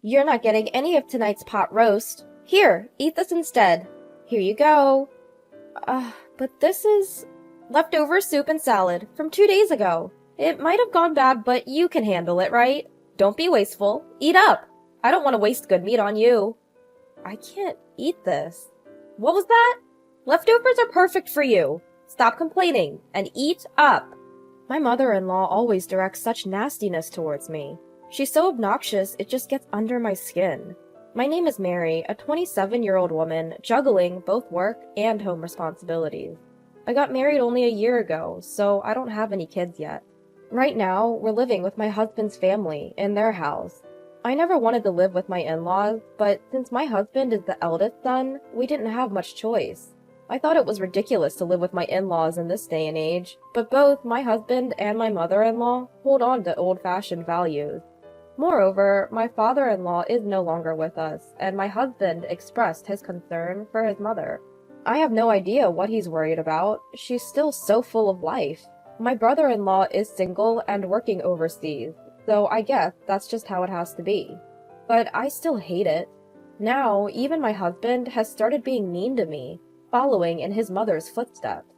You're not getting any of tonight's pot roast. Here, eat this instead. Here you go. But this is leftover soup and salad from 2 days ago. It might have gone bad, but you can handle it, right? Don't be wasteful. Eat up. I don't want to waste good meat on you. I can't eat this. What was that? Leftovers are perfect for you. Stop complaining and eat up. My mother-in-law always directs such nastiness towards me. She's so obnoxious, it just gets under my skin. My name is Mary, a 27-year-old woman juggling both work and home responsibilities. I got married only a year ago, so I don't have any kids yet. Right now, we're living with my husband's family in their house. I never wanted to live with my in-laws, but since my husband is the eldest son, we didn't have much choice. I thought it was ridiculous to live with my in-laws in this day and age, but both my husband and my mother-in-law hold on to old-fashioned values. Moreover, my father-in-law is no longer with us, and my husband expressed his concern for his mother. I have no idea what he's worried about. She's still so full of life. My brother-in-law is single and working overseas, so I guess that's just how it has to be. But I still hate it. Now, even my husband has started being mean to me, following in his mother's footsteps.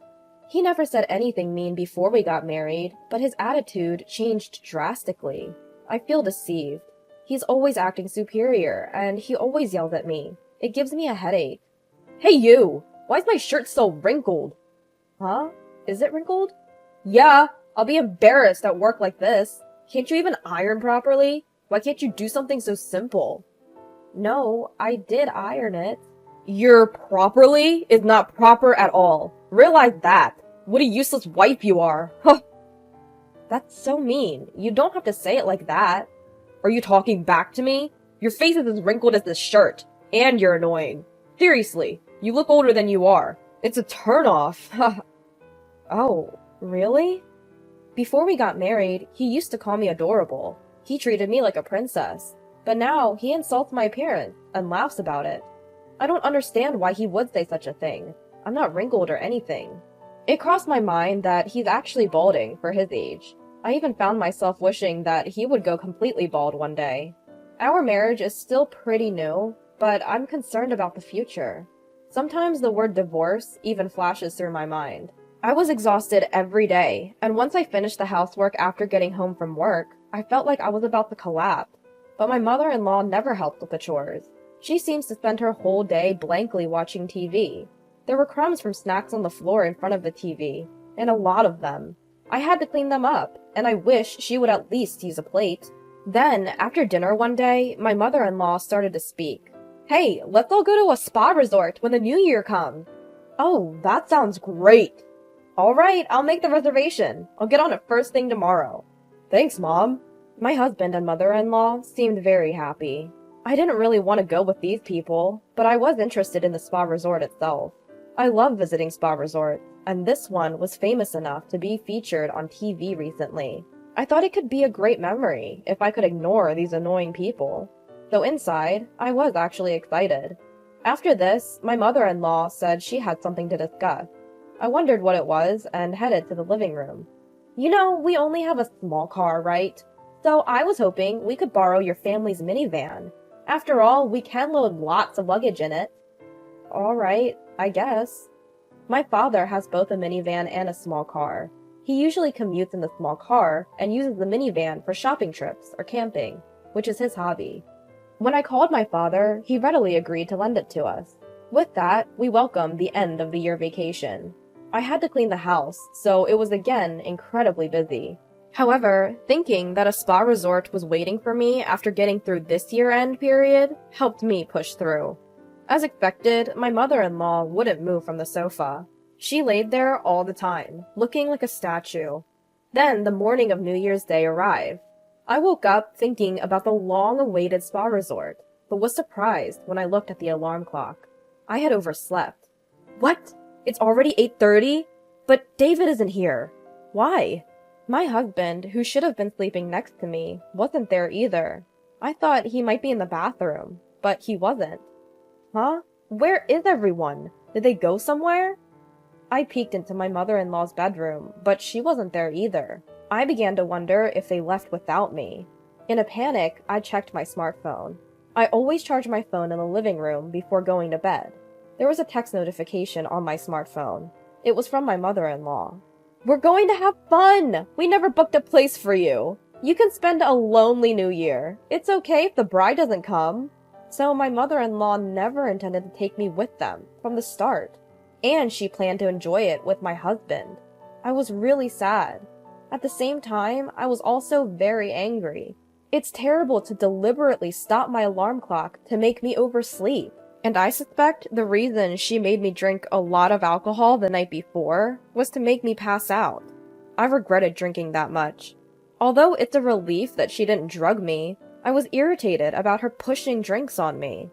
He never said anything mean before we got married, but his attitude changed drastically. I feel deceived. He's always acting superior, and he always yells at me. It gives me a headache. Hey you! Why is my shirt so wrinkled? Huh? Is it wrinkled? Yeah, I'll be embarrassed at work like this. Can't you even iron properly? Why can't you do something so simple? No, I did iron it. Your properly is not proper at all. Realize that. What a useless wife you are. Huh. That's so mean. You don't have to say it like that. Are you talking back to me? Your face is as wrinkled as this shirt. And you're annoying. Seriously, you look older than you are. It's a turnoff. Oh, really? Before we got married, he used to call me adorable. He treated me like a princess. But now, he insults my appearance and laughs about it. I don't understand why he would say such a thing. I'm not wrinkled or anything. It crossed my mind that he's actually balding for his age. I even found myself wishing that he would go completely bald one day. Our marriage is still pretty new, but I'm concerned about the future. Sometimes the word divorce even flashes through my mind. I was exhausted every day, and once I finished the housework after getting home from work, I felt like I was about to collapse. But my mother-in-law never helped with the chores. She seems to spend her whole day blankly watching TV. There were crumbs from snacks on the floor in front of the TV, and a lot of them. I had to clean them up, and I wish she would at least use a plate. Then, after dinner one day, my mother-in-law started to speak. Hey, let's all go to a spa resort when the new year comes. Oh, that sounds great. All right, I'll make the reservation. I'll get on it first thing tomorrow. Thanks, Mom. My husband and mother-in-law seemed very happy. I didn't really want to go with these people, but I was interested in the spa resort itself. I love visiting spa resorts, and this one was famous enough to be featured on TV recently. I thought it could be a great memory if I could ignore these annoying people. Though inside, I was actually excited. After this, my mother-in-law said she had something to discuss. I wondered what it was and headed to the living room. You know, we only have a small car, right? So I was hoping we could borrow your family's minivan. After all, we can load lots of luggage in it. All right, I guess. My father has both a minivan and a small car. He usually commutes in the small car and uses the minivan for shopping trips or camping, which is his hobby. When I called my father, he readily agreed to lend it to us. With that, we welcomed the end of the year vacation. I had to clean the house, so it was again incredibly busy. However, thinking that a spa resort was waiting for me after getting through this year-end period helped me push through. As expected, my mother-in-law wouldn't move from the sofa. She laid there all the time, looking like a statue. Then the morning of New Year's Day arrived. I woke up thinking about the long-awaited spa resort, but was surprised when I looked at the alarm clock. I had overslept. What? It's already 8:30? But David isn't here. Why? My husband, who should have been sleeping next to me, wasn't there either. I thought he might be in the bathroom, but he wasn't. Huh? Where is everyone? Did they go somewhere? I peeked into my mother-in-law's bedroom, but she wasn't there either. I began to wonder if they left without me. In a panic, I checked my smartphone. I always charge my phone in the living room before going to bed. There was a text notification on my smartphone. It was from my mother-in-law. "We're going to have fun! We never booked a place for you! You can spend a lonely New Year. It's okay if the bride doesn't come." So my mother-in-law never intended to take me with them from the start. And she planned to enjoy it with my husband. I was really sad. At the same time, I was also very angry. It's terrible to deliberately stop my alarm clock to make me oversleep. And I suspect the reason she made me drink a lot of alcohol the night before was to make me pass out. I regretted drinking that much. Although it's a relief that she didn't drug me, I was irritated about her pushing drinks on me.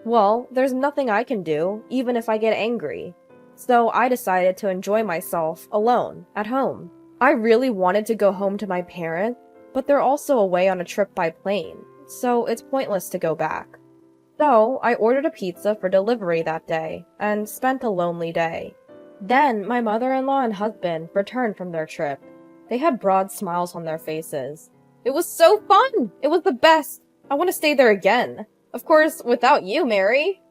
Well, there's nothing I can do, even if I get angry. So I decided to enjoy myself alone, at home. I really wanted to go home to my parents, but they're also away on a trip by plane, so it's pointless to go back. So I ordered a pizza for delivery that day, and spent a lonely day. Then my mother-in-law and husband returned from their trip. They had broad smiles on their faces. "It was so fun! It was the best! I want to stay there again. Of course, without you, Mary."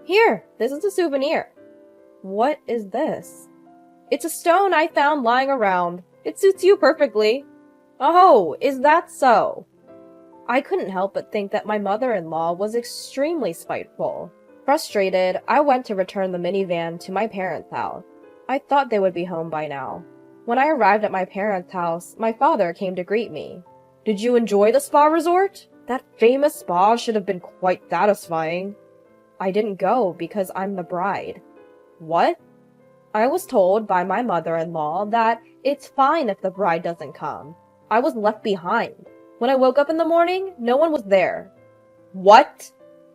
"Here, this is a souvenir." "What is this?" "It's a stone I found lying around. It suits you perfectly." "Oh, is that so?" I couldn't help but think that my mother-in-law was extremely spiteful. Frustrated, I went to return the minivan to my parents' house. I thought they would be home by now. When I arrived at my parents' house, my father came to greet me. "Did you enjoy the spa resort? That famous spa should have been quite satisfying." "I didn't go because I'm the bride." "What?" "I was told by my mother-in-law that it's fine if the bride doesn't come. I was left behind. When I woke up in the morning, no one was there." "What?"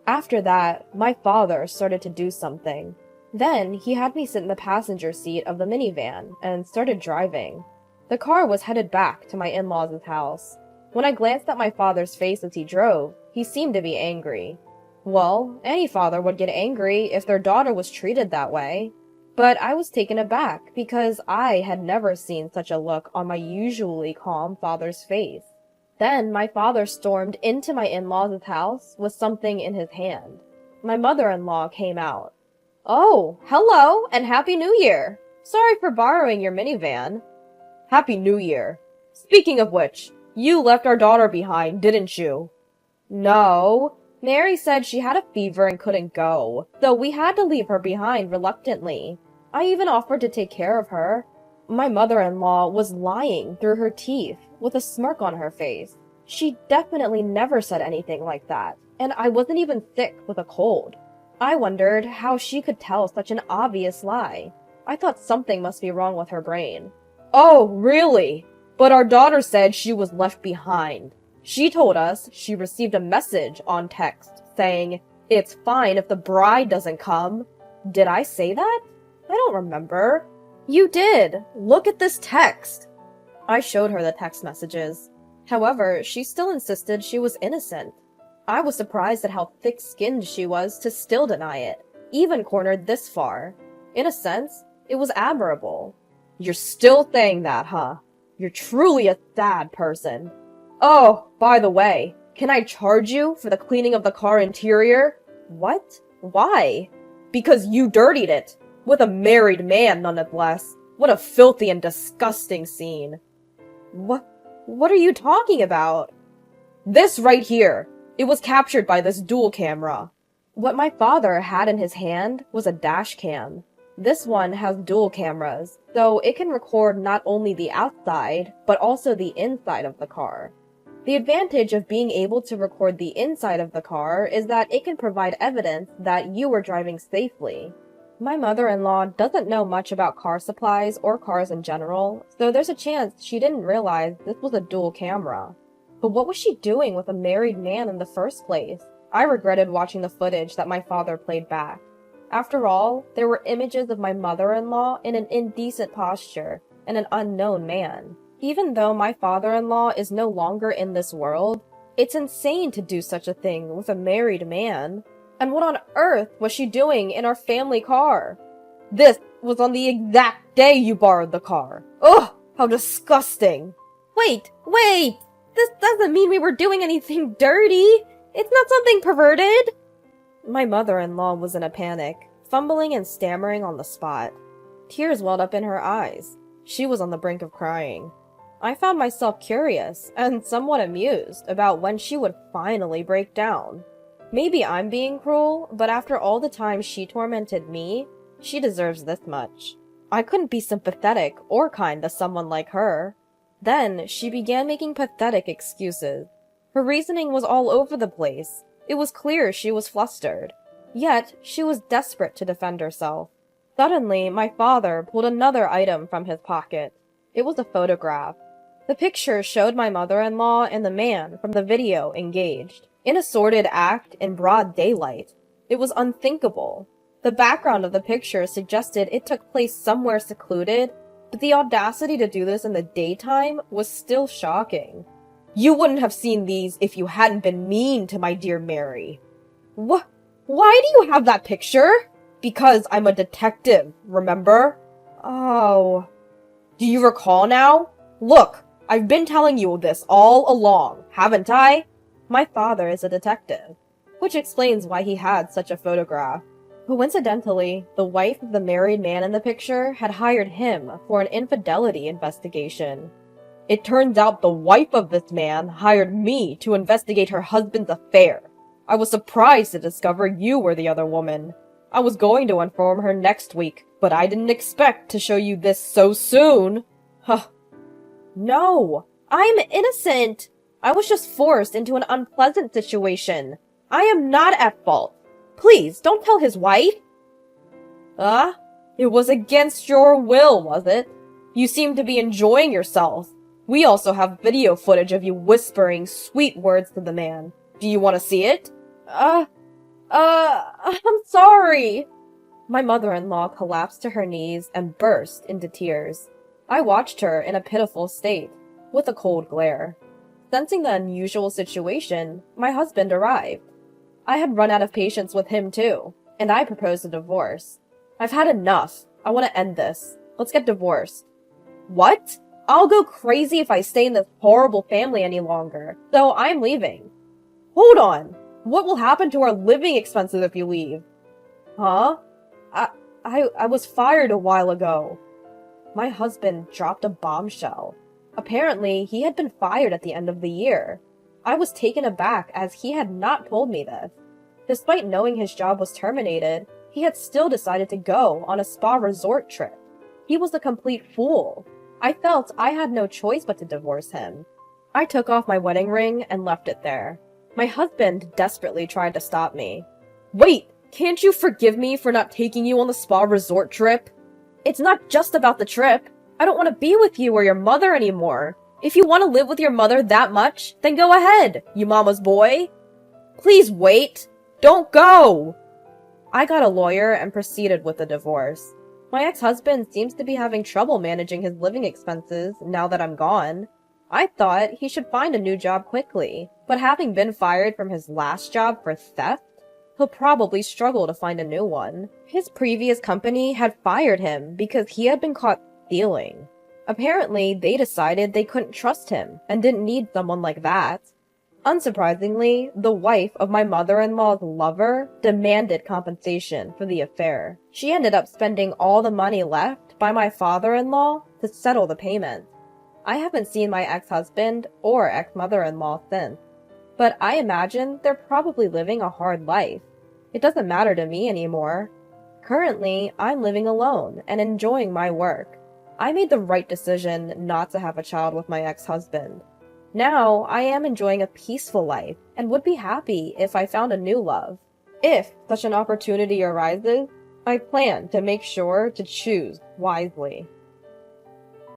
After that, my father started to do something. Then he had me sit in the passenger seat of the minivan and started driving. The car was headed back to my in-laws' house. When I glanced at my father's face as he drove, he seemed to be angry. Well, any father would get angry if their daughter was treated that way. But I was taken aback because I had never seen such a look on my usually calm father's face. Then my father stormed into my in-laws' house with something in his hand. My mother-in-law came out. "Oh, hello, and Happy New Year! Sorry for borrowing your minivan." "Happy New Year. Speaking of which, you left our daughter behind, didn't you?" "No. Mary said she had a fever and couldn't go, so we had to leave her behind reluctantly. I even offered to take care of her." My mother-in-law was lying through her teeth, with a smirk on her face. She definitely never said anything like that, and I wasn't even sick with a cold. I wondered how she could tell such an obvious lie. I thought something must be wrong with her brain. "Oh, really? But our daughter said she was left behind. She told us she received a message on text saying, 'It's fine if the bride doesn't come.' Did I say that? I don't remember." "You did! Look at this text!" I showed her the text messages. However, she still insisted she was innocent. I was surprised at how thick-skinned she was to still deny it, even cornered this far. In a sense, it was admirable. "You're still saying that, huh? You're truly a sad person. Oh, by the way, can I charge you for the cleaning of the car interior?" "What? Why?" "Because you dirtied it. With a married man, nonetheless. What a filthy and disgusting scene." What are you talking about?" "This right here. It was captured by this dual camera." What my father had in his hand was a dash cam. This one has dual cameras, so it can record not only the outside, but also the inside of the car. The advantage of being able to record the inside of the car is that it can provide evidence that you were driving safely. My mother-in-law doesn't know much about car supplies or cars in general, so there's a chance she didn't realize this was a dual camera. But what was she doing with a married man in the first place? I regretted watching the footage that my father played back. After all, there were images of my mother-in-law in an indecent posture and an unknown man. Even though my father-in-law is no longer in this world, it's insane to do such a thing with a married man. And what on earth was she doing in our family car? This was on the exact day you borrowed the car. Ugh, how disgusting. Wait! This doesn't mean we were doing anything dirty. It's not something perverted. My mother-in-law was in a panic, fumbling and stammering on the spot. Tears welled up in her eyes. She was on the brink of crying. I found myself curious and somewhat amused about when she would finally break down. Maybe I'm being cruel, but after all the time she tormented me, she deserves this much. I couldn't be sympathetic or kind to someone like her. Then she began making pathetic excuses. Her reasoning was all over the place. It was clear she was flustered. Yet she was desperate to defend herself. Suddenly, my father pulled another item from his pocket. It was a photograph. The picture showed my mother-in-law and the man from the video engaged, in a sordid act in broad daylight. It was unthinkable. The background of the picture suggested it took place somewhere secluded, but the audacity to do this in the daytime was still shocking. You wouldn't have seen these if you hadn't been mean to my dear Mary. Why do you have that picture? Because I'm a detective, remember? Oh. Do you recall now? Look, I've been telling you this all along, haven't I? My father is a detective, which explains why he had such a photograph. Coincidentally, the wife of the married man in the picture had hired him for an infidelity investigation. It turns out the wife of this man hired me to investigate her husband's affair. I was surprised to discover you were the other woman. I was going to inform her next week, but I didn't expect to show you this so soon. Huh. No, I'm innocent. I was just forced into an unpleasant situation. I am not at fault. Please, don't tell his wife. It was against your will, was it? You seem to be enjoying yourself. We also have video footage of you whispering sweet words to the man. Do you want to see it? I'm sorry. My mother-in-law collapsed to her knees and burst into tears. I watched her in a pitiful state, with a cold glare. Sensing the unusual situation, my husband arrived. I had run out of patience with him too, and I proposed a divorce. I've had enough. I want to end this. Let's get divorced. What? I'll go crazy if I stay in this horrible family any longer, so I'm leaving. Hold on. What will happen to our living expenses if you leave? Huh? I was fired a while ago. My husband dropped a bombshell. Apparently, he had been fired at the end of the year. I was taken aback as he had not told me this. Despite knowing his job was terminated, he had still decided to go on a spa resort trip. He was a complete fool. I felt I had no choice but to divorce him. I took off my wedding ring and left it there. My husband desperately tried to stop me. Wait, can't you forgive me for not taking you on the spa resort trip? It's not just about the trip. I don't want to be with you or your mother anymore. If you want to live with your mother that much, then go ahead, you mama's boy. Please wait. Don't go. I got a lawyer and proceeded with the divorce. My ex-husband seems to be having trouble managing his living expenses now that I'm gone. I thought he should find a new job quickly, but having been fired from his last job for theft, he'll probably struggle to find a new one. His previous company had fired him because he had been caught stealing. Apparently, they decided they couldn't trust him and didn't need someone like that. Unsurprisingly, the wife of my mother-in-law's lover demanded compensation for the affair. She ended up spending all the money left by my father-in-law to settle the payment. I haven't seen my ex-husband or ex-mother-in-law since, but I imagine they're probably living a hard life. It doesn't matter to me anymore. Currently, I'm living alone and enjoying my work. I made the right decision not to have a child with my ex-husband. Now, I am enjoying a peaceful life and would be happy if I found a new love. If such an opportunity arises, I plan to make sure to choose wisely.